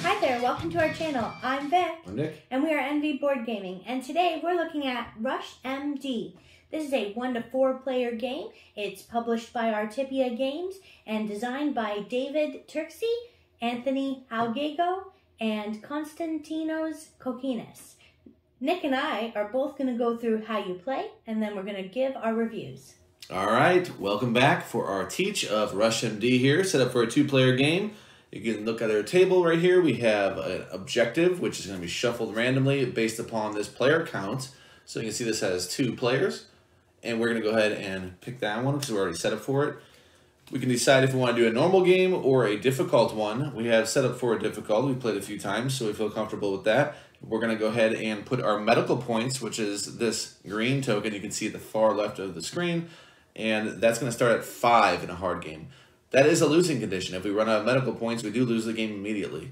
Hi there, welcome to our channel. I'm Vic. I'm Nick. And we are NV Board Gaming. And today we're looking at Rush MD. This is a 1 to 4 player game. It's published by Artipia Games and designed by David Turksey, Anthony Algego, and Konstantinos Kokinis. Nick and I are both going to go through how you play, and then we're going to give our reviews. All right, welcome back for our teach of Rush MD here, set up for a 2-player game. You can look at our table right here. We have an objective, which is going to be shuffled randomly based upon this player count. So you can see this has 2 players. And we're going to go ahead and pick that one because we're already set up for it. We can decide if we want to do a normal game or a difficult one. We have set up for a difficult. We've played a few times, so we feel comfortable with that. We're going to go ahead and put our medical points, which is this green token you can see at the far left of the screen. And that's going to start at 5 in a hard game. That is a losing condition. If we run out of medical points, we do lose the game immediately.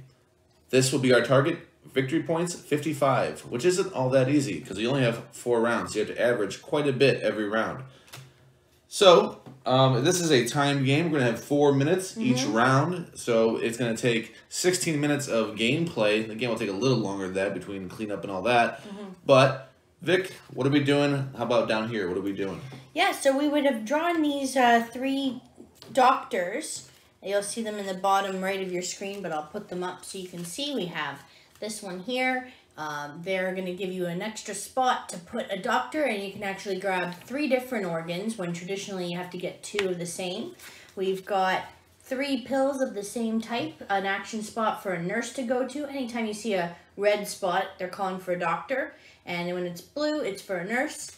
This will be our target. Victory points, 55, which isn't all that easy because we only have 4 rounds. So you have to average quite a bit every round. So this is a timed game. We're going to have 4 minutes each round. So it's going to take 16 minutes of gameplay. The game will take a little longer than that between cleanup and all that. But Vic, what are we doing? How about down here? What are we doing? Yeah, so we would have drawn these 3 doctors. You'll see them in the bottom right of your screen, but I'll put them up so you can see. We have this one here. They're going to give you an extra spot to put a doctor, and you can actually grab 3 different organs when traditionally you have to get 2 of the same. We've got 3 pills of the same type, an action spot for a nurse to go to. Anytime you see a red spot, they're calling for a doctor, and when it's blue, it's for a nurse.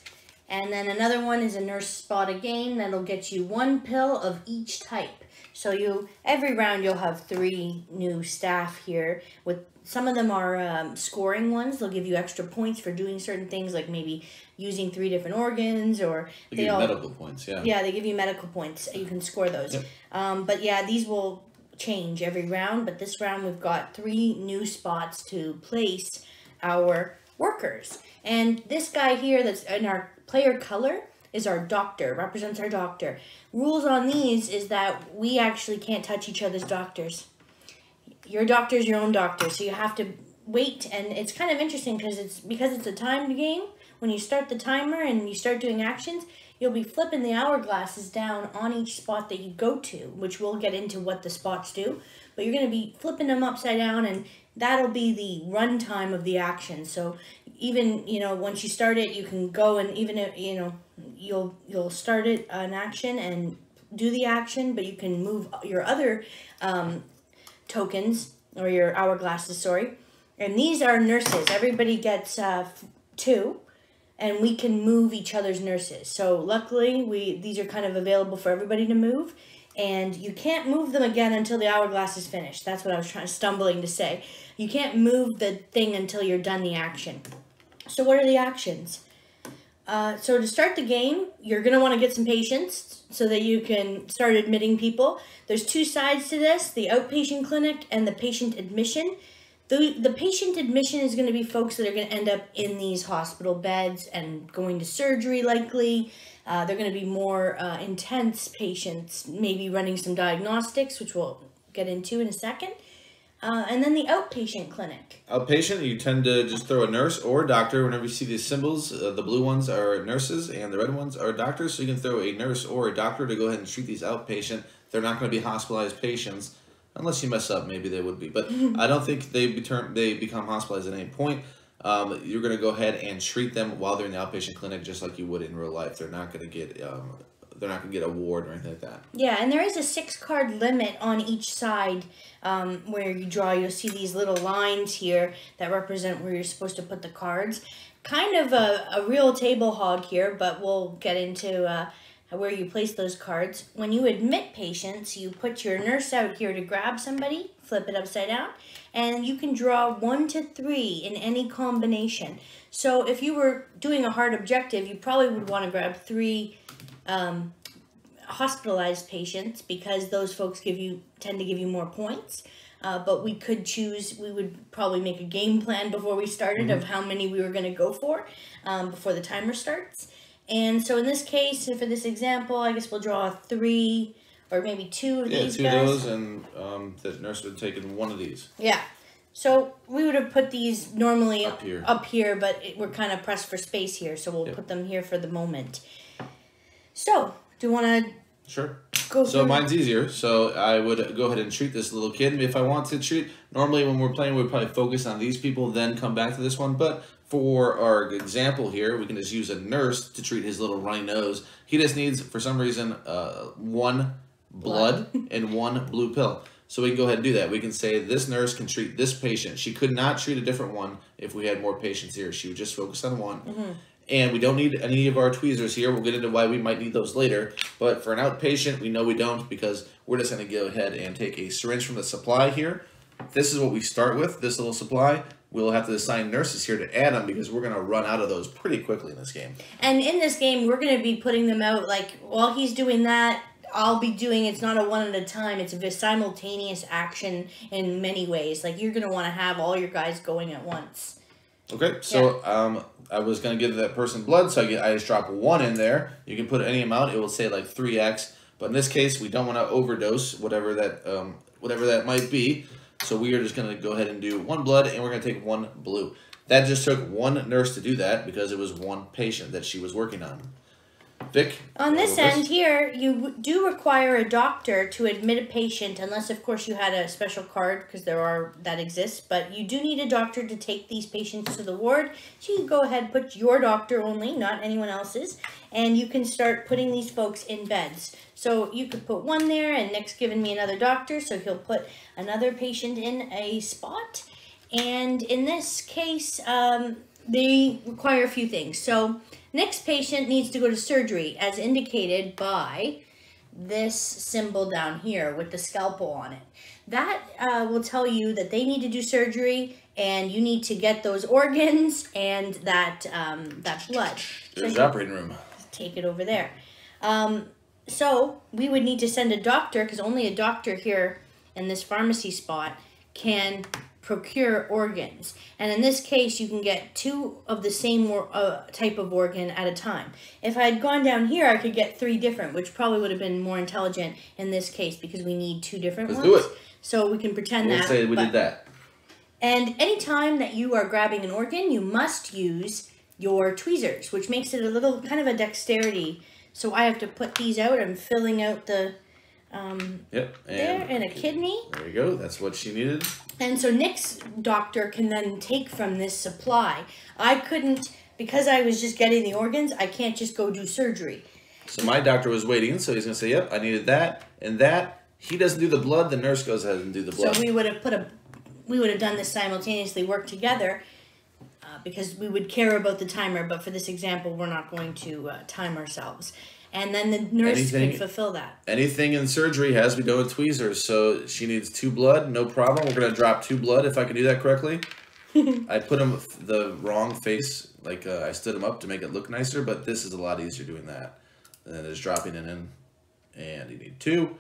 And then another one is a nurse spot again. That'll get you 1 pill of each type. So every round you'll have 3 new staff here. With some of them are scoring ones. They'll give you extra points for doing certain things, like maybe using 3 different organs, or they give you medical points. Yeah. Yeah, they give you medical points. You can score those. Yep. But yeah, these will change every round. But this round we've got 3 new spots to place our workers. And this guy here that's in our player color is our doctor, represents our doctor. Rules on these is that we actually can't touch each other's doctors. Your doctor's your own doctor, so you have to wait, and it's kind of interesting because it's a timed game. When you start the timer and you start doing actions, you'll be flipping the hourglasses down on each spot that you go to, which we'll get into what the spots do. But you're going to be flipping them upside down, and that'll be the run time of the action. So even, once you start it, you can go and even if, you'll start it an action and do the action, but you can move your other tokens, or your hourglasses, sorry. And these are nurses. Everybody gets 2, and we can move each other's nurses. So luckily, these are kind of available for everybody to move. And you can't move them again until the hourglass is finished. That's what I was stumbling to say. You can't move the thing until you're done the action. So what are the actions? So to start the game, you're going to want to get some patients so that you can start admitting people. There's 2 sides to this, the outpatient clinic and the patient admission. The patient admission is going to be folks that are going to end up in these hospital beds and going to surgery likely. They're going to be more intense patients, maybe running some diagnostics, which we'll get into in a second. And then the outpatient clinic. Outpatient, you tend to just throw a nurse or a doctor. Whenever you see these symbols, the blue ones are nurses and the red ones are doctors. So you can throw a nurse or a doctor to go ahead and treat these outpatient. They're not going to be hospitalized patients. Unless you mess up, maybe they would be. But I don't think they become hospitalized at any point. You're going to go ahead and treat them while they're in the outpatient clinic just like you would in real life. They're not going to get a ward or anything like that. Yeah, and there is a 6-card limit on each side where you draw. You'll see these little lines here that represent where you're supposed to put the cards. Kind of a real table hog here, but we'll get into where you place those cards. When you admit patients, you put your nurse out here to grab somebody, flip it upside down, and you can draw 1 to 3 in any combination. So if you were doing a hard objective, you probably would want to grab 3 hospitalized patients because those folks tend to give you more points. But we would probably make a game plan before we started of how many we were going to go for before the timer starts. And so in this case, for this example, I guess we'll draw 3 or maybe 2 of these guys. Yeah, 2 of those, and the nurse would take in 1 of these. Yeah. So we would have put these normally up here, but we're kind of pressed for space here, so we'll put them here for the moment. So, do you want to Sure. go So through? mine's easier. So I would go ahead and treat this little kid. If I want to treat, normally when we're playing, we'd probably focus on these people, then come back to this one. But for our example here, we can just use a nurse to treat his little runny nose. He just needs, for some reason, 1 blood and 1 blue pill. So we can go ahead and do that. We can say this nurse can treat this patient. She could not treat a different one if we had more patients here. She would just focus on one. Mm-hmm. And we don't need any of our tweezers here. We'll get into why we might need those later. But for an outpatient, we know we don't because we're just going to go ahead and take a syringe from the supply here. This is what we start with, this little supply. We'll have to assign nurses here to add them because we're going to run out of those pretty quickly in this game. And in this game, we're going to be putting them out, like, while he's doing that, I'll be doing, it's not a one at a time, it's a simultaneous action in many ways. Like, you're going to want to have all your guys going at once. Okay, so I was going to give that person blood, so I just drop 1 in there. You can put any amount, it will say like 3x. But in this case, we don't want to overdose, whatever that might be. So we are just going to go ahead and do 1 blood, and we're going to take 1 blue. That just took 1 nurse to do that because it was 1 patient that she was working on. Vic? On this end here, you do require a doctor to admit a patient, unless, of course, you had a special card, because that exists. But you do need a doctor to take these patients to the ward. So you can go ahead and put your doctor only, not anyone else's. And you can start putting these folks in beds. So you could put 1 there, and Nick's given me another doctor, so he'll put another patient in a spot. And in this case, they require a few things. So next patient needs to go to surgery, as indicated by this symbol down here with the scalpel on it. That will tell you that they need to do surgery, and you need to get those organs and that blood. There's the operating room. Take it over there. So we would need to send a doctor, because only a doctor here in this pharmacy spot can procure organs. And in this case, you can get 2 of the same type of organ at a time. If I had gone down here, I could get 3 different, which probably would have been more intelligent in this case because we need 2 different ones. Let's do it. So we can pretend We'll say we did that. And anytime that you are grabbing an organ, you must use your tweezers, which makes it a little kind of a dexterity. So I have to put these out. I'm filling out the Yep. and a kidney. There you go. That's what she needed. And so Nick's doctor can then take from this supply. I couldn't, because I was just getting the organs, I can't just go do surgery. So my doctor was waiting, so he's going to say, yep, I needed that and that. He doesn't do the blood, the nurse goes ahead and do the blood. So we would have done this simultaneously, work together, because we would care about the timer, but for this example, we're not going to time ourselves. And then the nurse can fulfill that. Anything in surgery has to be done with tweezers. So she needs 2 blood, no problem. We're going to drop 2 blood if I can do that correctly. I put him the wrong face, like I stood him up to make it look nicer, but this is a lot easier doing that. And then just dropping it in. And you need 2.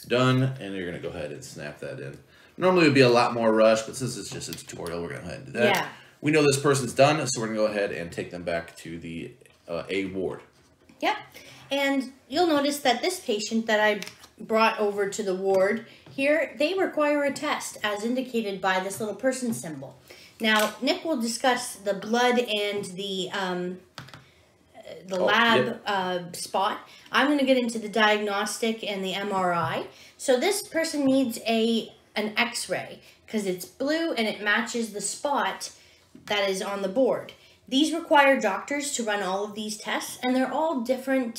Done. And you're going to go ahead and snap that in. Normally it would be a lot more rush, but since it's just a tutorial, we're going to go ahead and do that. Yeah. We know this person's done, so we're going to go ahead and take them back to the A ward. Yep. And you'll notice that this patient that I brought over to the ward here, they require a test as indicated by this little person symbol. Now, Nick will discuss the blood and the lab spot. I'm going to get into the diagnostic and the MRI. So this person needs an X-ray because it's blue and it matches the spot that is on the board. These require doctors to run all of these tests, and they're all different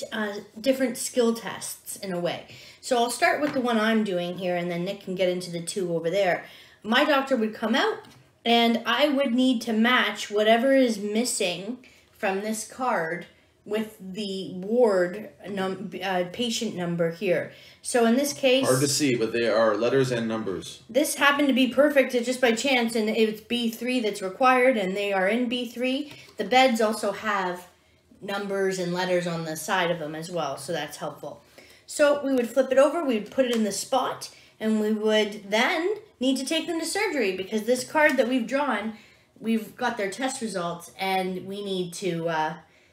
skill tests in a way. So I'll start with the one I'm doing here, and then Nick can get into the 2 over there. My doctor would come out, and I would need to match whatever is missing from this card with the ward patient number here. So in this case... Hard to see, but they are letters and numbers. This happened to be perfect just by chance, and it's B3 that's required, and they are in B3. The beds also have numbers and letters on the side of them as well, so that's helpful. So we would flip it over, we would put it in the spot, and we would then need to take them to surgery, because this card that we've drawn, we've got their test results, and we need to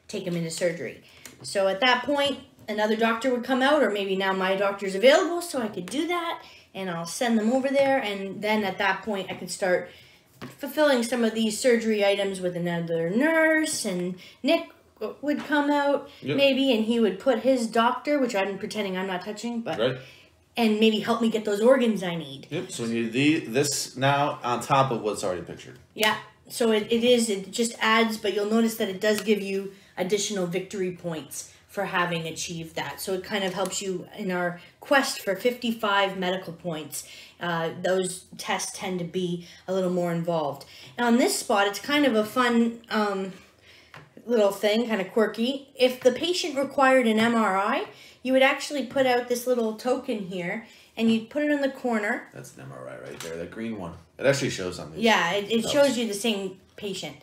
take them into surgery. So at that point, another doctor would come out, or maybe now my doctor's available, so I could do that. and I'll send them over there, and then at that point I can start fulfilling some of these surgery items with another nurse, and Nick would come out maybe, and he would put his doctor, which I'm pretending I'm not touching, but and maybe help me get those organs I need. Yep. So we need this now on top of what's already pictured. Yeah. So it just adds, but you'll notice that it does give you additional victory points for having achieved that. So it kind of helps you in our quest for 55 medical points. Those tests tend to be a little more involved. Now on this spot, it's kind of a fun little thing, kind of quirky. If the patient required an MRI, you would actually put out this little token here, and you'd put it in the corner. That's an MRI right there, that green one. It actually shows something. Yeah, it shows you the same patient.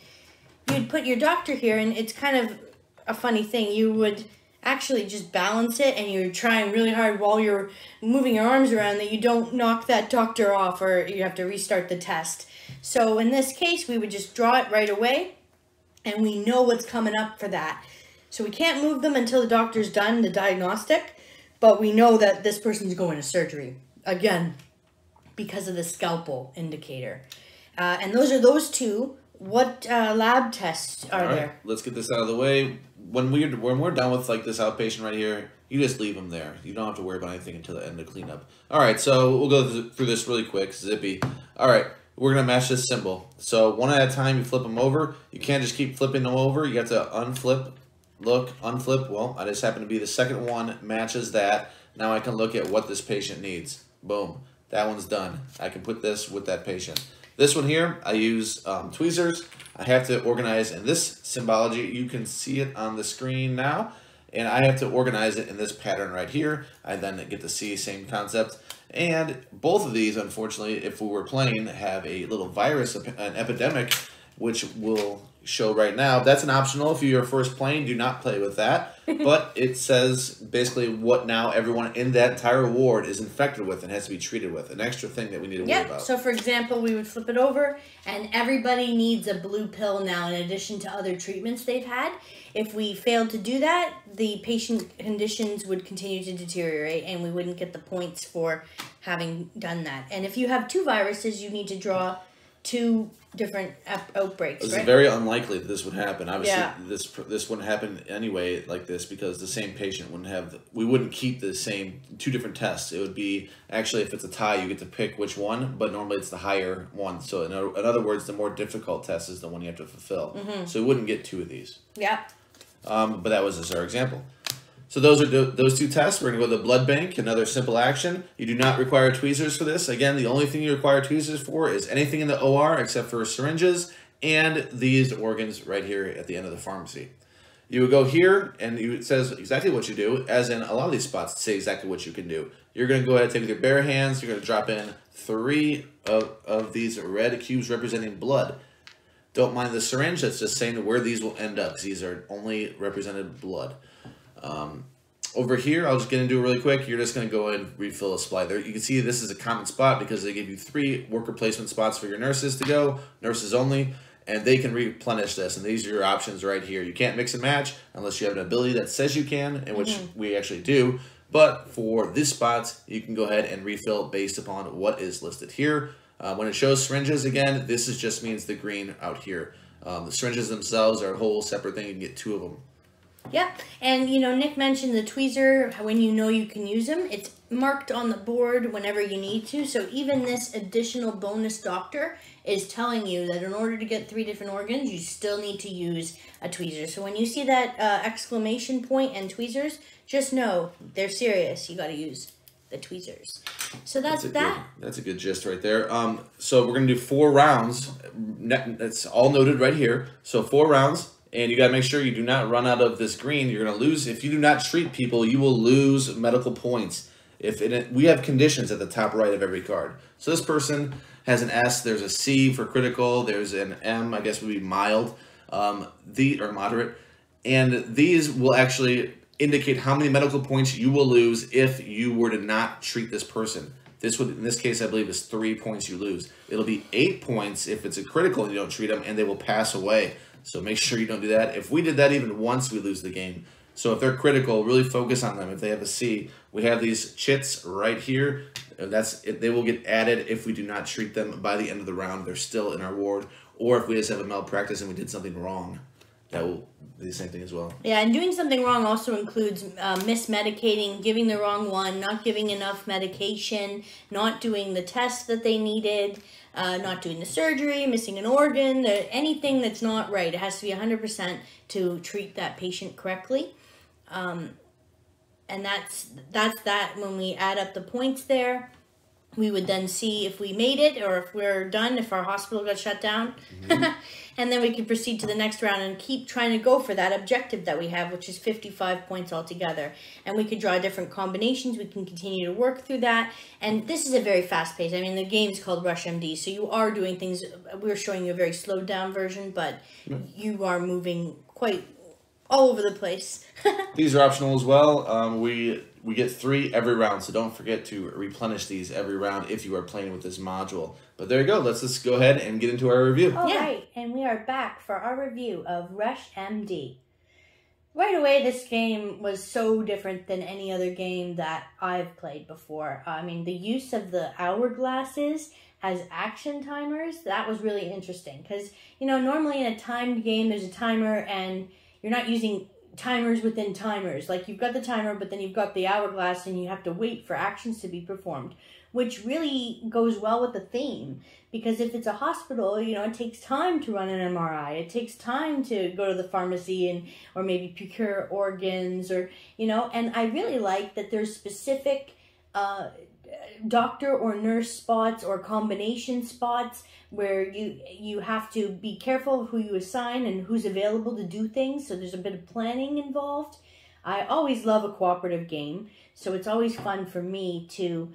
You'd put your doctor here, and it's kind of a funny thing. You would actually just balance it, and you're trying really hard while you're moving your arms around that you don't knock that doctor off, or you have to restart the test. So in this case, we would just draw it right away, and we know what's coming up for that. So we can't move them until the doctor's done the diagnostic, but we know that this person's going to surgery. Again, because of the scalpel indicator. And those are those two. What lab tests are there? Let's get this out of the way. When we're done with like this outpatient right here, you just leave them there. You don't have to worry about anything until the end of cleanup. All right, so we'll go through this really quick, zippy. All right, we're gonna match this symbol. So one at a time, you flip them over. You can't just keep flipping them over. You have to unflip. Look, unflip. Well, I just happen to be the second one matches that. Now I can look at what this patient needs. Boom, that one's done. I can put this with that patient. This one here, I use tweezers. I have to organize in this symbology. You can see it on the screen now. And I have to organize it in this pattern right here. I then get to see same concept. And both of these, unfortunately, if we were playing, have a little virus, an epidemic, which will show right now. That's an optional. If you're first playing, do not play with that. But it says basically what now everyone in that entire ward is infected with and has to be treated with. An extra thing that we need to worry about. So for example, we would flip it over, and everybody needs a blue pill now in addition to other treatments they've had. If we failed to do that, the patient conditions would continue to deteriorate, and we wouldn't get the points for having done that. And if you have two viruses, you need to draw two different outbreaks. It's very unlikely that this would happen. Obviously, this wouldn't happen anyway like this because the same patient wouldn't have. We wouldn't keep the same two different tests. It would be actually if it's a tie, you get to pick which one, but normally it's the higher one. So in other words, the more difficult test is the one you have to fulfill. So we wouldn't get two of these. Yeah. But that was just our example. So those are those two tests. We're going to go to the blood bank, another simple action. You do not require tweezers for this. Again, the only thing you require tweezers for is anything in the OR except for syringes and these organs right here at the end of the pharmacy. You would go here, and it says exactly what you do, as in a lot of these spots say exactly what you can do. You're going to go ahead and take with your bare hands. You're going to drop in 3 of these red cubes representing blood. Don't mind the syringe. That's just saying where these will end up, because these are only represented blood. Over here, I'll just get into it really quick. You're just going to go and refill a supply. There, you can see this is a common spot because they give you 3 worker placement spots for your nurses to go, nurses only, and they can replenish this. And these are your options right here. You can't mix and match unless you have an ability that says you can, and which we actually do. But for this spot, you can go ahead and refill based upon what is listed here. When it shows syringes, again, this is just means the green out here. The syringes themselves are a whole separate thing. You can get 2 of them. Yep, and you know, Nick mentioned the tweezer, when you know you can use them. It's marked on the board whenever you need to, so even this additional bonus doctor is telling you that in order to get 3 different organs, you still need to use a tweezer. So when you see that exclamation point and tweezers, just know they're serious. You got to use the tweezers. So that's that. That's a good gist right there. So we're going to do 4 rounds. That's all noted right here. So 4 rounds. And you got to make sure you do not run out of this green. You're going to lose. If you do not treat people, you will lose medical points. We have conditions at the top right of every card. So this person has an S. There's a C for critical. There's an M, I guess would be mild, or moderate. And these will actually indicate how many medical points you will lose if you were to not treat this person. This would, in this case, I believe, is 3 points you lose. It'll be 8 points if it's a critical and you don't treat them, and they will pass away. So make sure you don't do that. If we did that even once, we lose the game. So if they're critical, really focus on them. If they have a C, we have these chits right here. They will get added if we do not treat them by the end of the round. They're still in our ward, or if we just have a malpractice and we did something wrong, that will be the same thing as well. Yeah, and doing something wrong also includes mismedicating, giving the wrong one, not giving enough medication, not doing the test that they needed, not doing the surgery, missing an organ, anything that's not right. It has to be 100% to treat that patient correctly. And that's that. When we add up the points there, we would then see if we made it or if we're done, if our hospital got shut down. Mm-hmm. And then we could proceed to the next round and keep trying to go for that objective that we have, which is 55 points altogether. And we could draw different combinations. We can continue to work through that. And this is a very fast pace. I mean, the game is called Rush MD, so you are doing things. We're showing you a very slowed down version, but you are moving quite all over the place. These are optional as well. We get 3 every round, so don't forget to replenish these every round if you are playing with this module. But there you go. Let's just go ahead and get into our review. All right, and we are back for our review of Rush MD. Right away, this game was so different than any other game that I've played before. I mean, the use of the hourglasses as action timers, that was really interesting. Because, you know, normally in a timed game, there's a timer and you're not using timers within timers. Like, you've got the timer, but then you've got the hourglass and you have to wait for actions to be performed, which really goes well with the theme. Because if it's a hospital, you know, it takes time to run an MRI. It takes time to go to the pharmacy or maybe procure organs or, you know, and I really like that there's specific doctor or nurse spots or combination spots where you have to be careful of who you assign and who's available to do things. So there's a bit of planning involved. I always love a cooperative game, so it's always fun for me to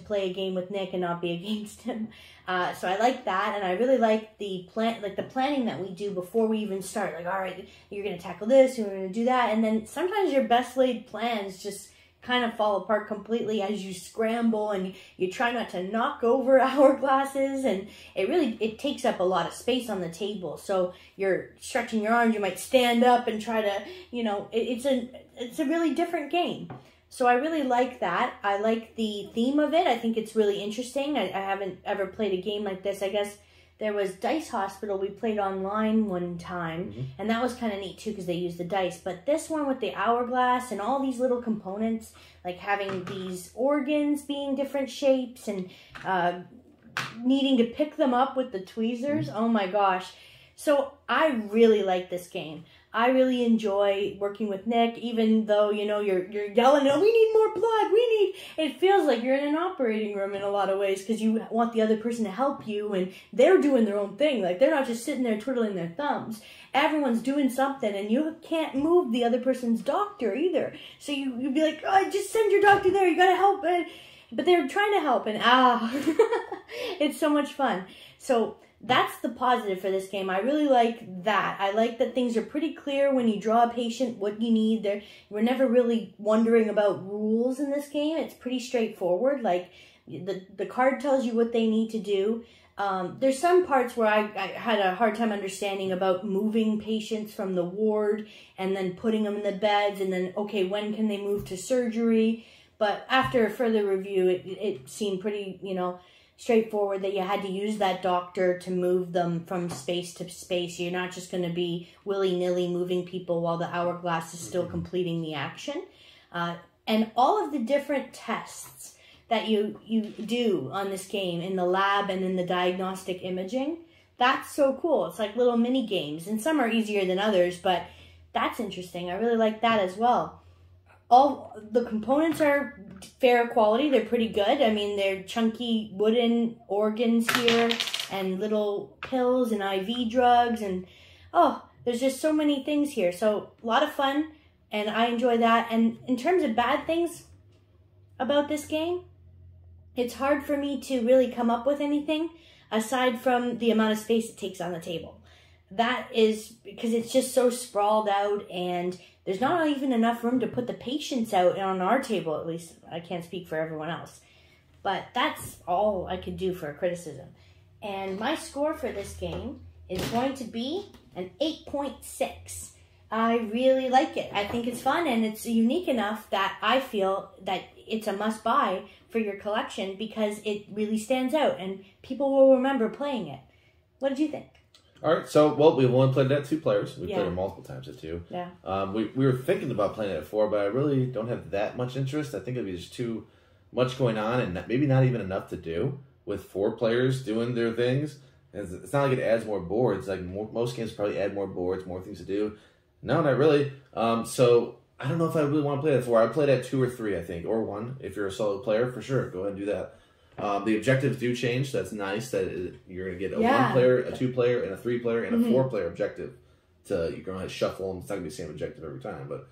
play a game with Nick and not be against him. So I like that, and I really like the planning that we do before we even start. Like, all right, you're going to tackle this, and we're going to do that, and then sometimes your best laid plans just kind of fall apart completely as you scramble and you try not to knock over hourglasses, and it takes up a lot of space on the table. So you're stretching your arms, you might stand up and try to, you know, it's a really different game. So I really like that. I like the theme of it. I think it's really interesting. I haven't ever played a game like this. I guess there was Dice Hospital we played online one time, and that was kind of neat too because they used the dice. But this one with the hourglass and all these little components, like having these organs being different shapes and needing to pick them up with the tweezers, oh my gosh. So I really like this game. I really enjoy working with Nick, even though, you know, you're yelling, oh, we need more blood, it feels like you're in an operating room in a lot of ways because you want the other person to help you and they're doing their own thing. Like, they're not just sitting there twiddling their thumbs. Everyone's doing something and you can't move the other person's doctor either. So you'd be like, oh, just send your doctor there, you gotta help it. But they're trying to help and it's so much fun. So that's the positive for this game. I really like that. I like that things are pretty clear when you draw a patient, what you need. We're never really wondering about rules in this game. It's pretty straightforward. Like, the card tells you what they need to do. There's some parts where I had a hard time understanding about moving patients from the ward and then putting them in the beds and then, okay, when can they move to surgery? But after further review, it seemed pretty, you know, straightforward that you had to use that doctor to move them from space to space. You're not just going to be willy-nilly moving people while the hourglass is still completing the action. And all of the different tests that you do on this game in the lab and in the diagnostic imaging, that's so cool. It's like little mini games, and some are easier than others, but that's interesting. I really like that as well. All the components are fair quality. They're pretty good. I mean, they're chunky wooden organs here and little pills and IV drugs. And, oh, there's just so many things here. So, a lot of fun, and I enjoy that. And in terms of bad things about this game, it's hard for me to really come up with anything aside from the amount of space it takes on the table. That is because it's just so sprawled out, and there's not even enough room to put the patients out on our table, at least. I can't speak for everyone else. But that's all I could do for a criticism. And my score for this game is going to be an 8.6. I really like it. I think it's fun, and it's unique enough that I feel that it's a must-buy for your collection because it really stands out and people will remember playing it. What did you think? All right, so, well, we've only played it at 2 players. We played it multiple times at 2. Yeah. We were thinking about playing it at 4, but I really don't have that much interest. I think it'd be just too much going on and maybe not even enough to do with 4 players doing their things. It's not like it adds more boards. Like most games probably add more boards, more things to do. No, not really. So I don't know if I really want to play it at 4. I played at 2 or 3, I think, or 1. If you're a solo player, for sure, go ahead and do that. The objectives do change. So that's nice that you're going to get a 1 player, a 2 player, and a 3 player, and a 4 player objective. You're going to shuffle them. It's not going to be the same objective every time, but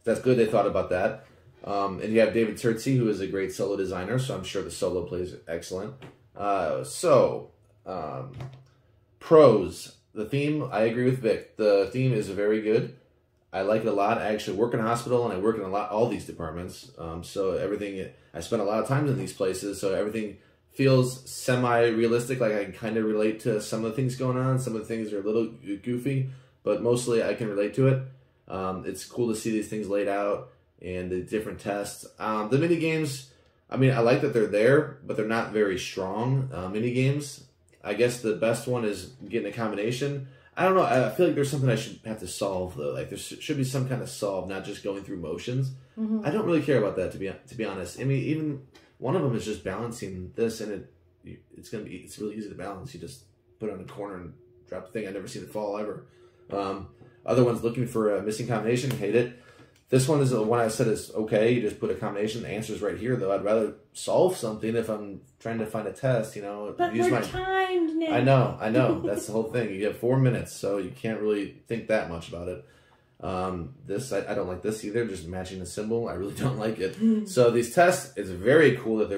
that's good. They thought about that. And you have David Turtsey, who is a great solo designer, so I'm sure the solo plays excellent. Pros. The theme, I agree with Vic. The theme is very good. I like it a lot. I actually work in a hospital, and I work in all these departments. So everything, I spend a lot of time in these places, so everything feels semi-realistic. Like I can kind of relate to some of the things going on. Some of the things are a little goofy, but mostly I can relate to it. It's cool to see these things laid out and the different tests. The mini games, I mean, I like that they're there, but they're not very strong mini games. I guess the best one is getting a combination. I don't know. I feel like there's something I should have to solve though. Like there should be some kind of solve, not just going through motions. I don't really care about that to be honest. I mean, even one of them is just balancing this, and it's really easy to balance. You just put it on a corner and drop the thing. I've never seen it fall ever. Other ones looking for a missing combination, hate it. This one is the one I said is okay. You just put a combination. The answer's right here, though. I'd rather solve something if I'm trying to find a test, you know. But we're timed, Nick. I know. That's the whole thing. You have 4 minutes, so you can't really think that much about it. I don't like this either. Just matching the symbol. I really don't like it. So these tests, it's very cool that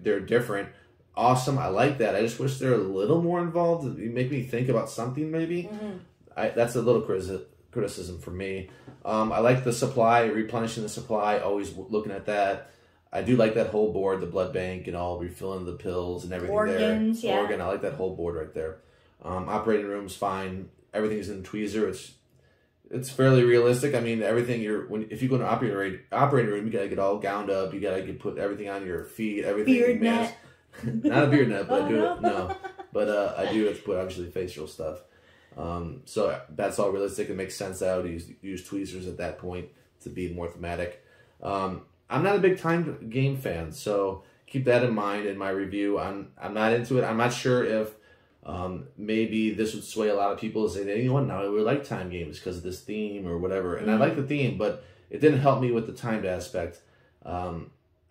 they're different. Awesome. I like that. I just wish they're a little more involved. You make me think about something maybe. That's a little criticism for me. I like the supply, replenishing the supply, always looking at that. I do like that whole board, the blood bank and all, refilling the pills and everything Organs, there. yeah. Organ, I like that whole board right there. Operating room's fine. Everything's in tweezer. It's fairly realistic. I mean, everything if you go to an operating room, you gotta get all gowned up. You gotta put everything on your feet. Everything. Beard net. Not a beard net, but no. But I do have to put obviously facial stuff. So that's all realistic. It makes sense that I would use tweezers at that point to be more thematic. I'm not a big time game fan, so keep that in mind in my review. I'm not into it. I'm not sure if maybe this would sway a lot of people to say, you know what, now I really like time games because of this theme or whatever. And I like the theme, but it didn't help me with the timed aspect. I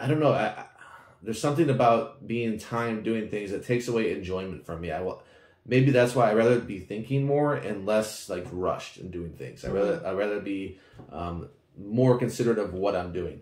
don't know. There's something about being timed doing things that takes away enjoyment from me. Maybe that's why I'd rather be thinking more and less like rushed in doing things. I'd rather be more considerate of what I'm doing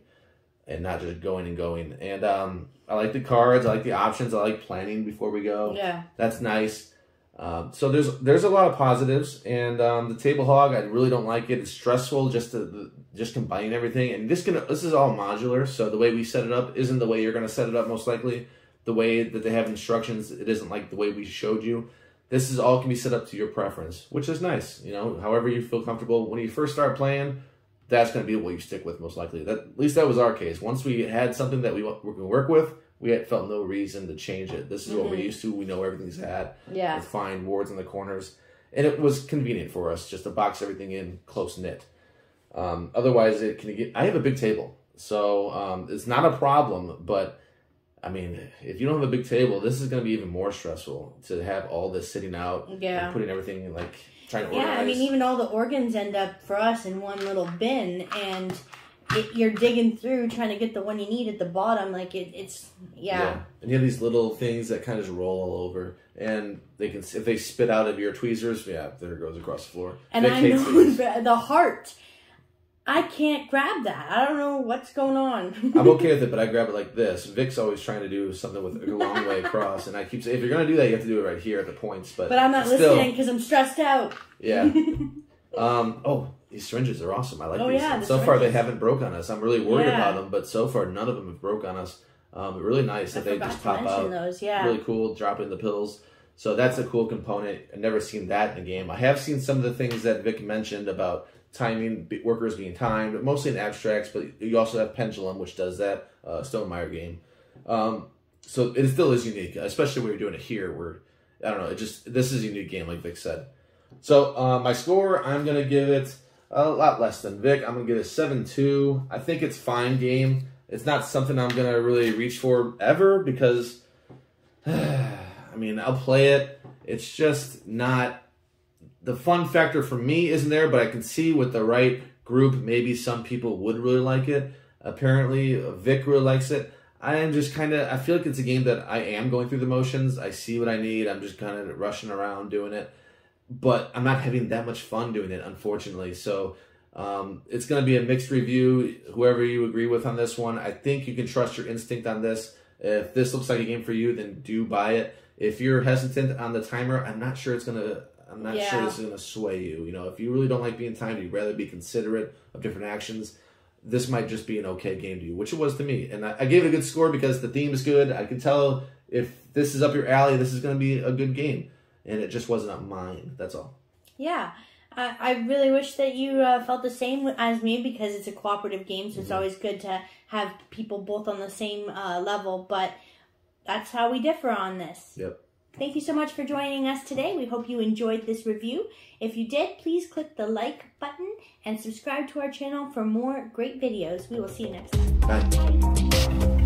and not just going and going. And I like the cards. I like the options. I like planning before we go. Yeah, that's nice. So there's a lot of positives. And the table hog, I really don't like it. It's stressful just combining everything. And this is all modular. So the way we set it up isn't the way you're going to set it up most likely. The way that they have instructions, it isn't like the way we showed you. This is all can be set up to your preference, which is nice. You know, however you feel comfortable. When you first start playing, that's going to be what you stick with most likely. At least that was our case. Once we had something that we were going to work with, we felt no reason to change it. This is what we're used to. We know everything's at. Yeah. With fine wards in the corners. And it was convenient for us just to box everything in close knit. Otherwise, I have a big table. So it's not a problem, but I mean, if you don't have a big table, this is going to be even more stressful to have all this sitting out and putting everything like trying to organize. Yeah, I mean, even all the organs end up for us in one little bin, and you're digging through trying to get the one you need at the bottom. Like it's. And you have these little things that kind of just roll all over, and if they spit out of your tweezers, there it goes across the floor. And I know the heart. I can't grab that. I don't know what's going on. I'm okay with it, but I grab it like this. Vic's always trying to do something with a long way across, and I keep saying, if you're going to do that, you have to do it right here at the points. But I'm not listening because I'm stressed out. Yeah. These syringes are awesome. I like these. Yeah, so far, they haven't broke on us. I'm really worried about them, but so far, none of them have broke on us. Really nice that they just pop out. Those, Really cool, drop in the pills. So that's a cool component. I've never seen that in a game. I have seen some of the things that Vic mentioned about timing, workers being timed, mostly in abstracts, but you also have Pendulum, which does that, Stonemaier game. So it still is unique, especially when you're doing it here where, I don't know, this is a unique game, like Vic said. So my score, I'm going to give it a lot less than Vic. I'm going to give it 7-2. I think it's fine game. It's not something I'm going to really reach for ever because, I mean, I'll play it. It's just not, the fun factor for me isn't there, but I can see with the right group, maybe some people would really like it. Apparently, Vic really likes it. I am just kind of, I feel like it's a game that I am going through the motions. I see what I need. I'm just kind of rushing around doing it. But I'm not having that much fun doing it, unfortunately. So it's going to be a mixed review, whoever you agree with on this one. I think you can trust your instinct on this. If this looks like a game for you, then do buy it. If you're hesitant on the timer, I'm not sure sure this is going to sway you. You know, if you really don't like being timed, you'd rather be considerate of different actions, this might just be an okay game to you, which it was to me. And I gave it a good score because the theme is good. I can tell if this is up your alley, this is going to be a good game. And it just wasn't up mine. That's all. Yeah. I really wish that you felt the same as me because it's a cooperative game, so it's always good to have people both on the same level. But that's how we differ on this. Yep. Thank you so much for joining us today. We hope you enjoyed this review. If you did, please click the like button and subscribe to our channel for more great videos. We will see you next time. Bye.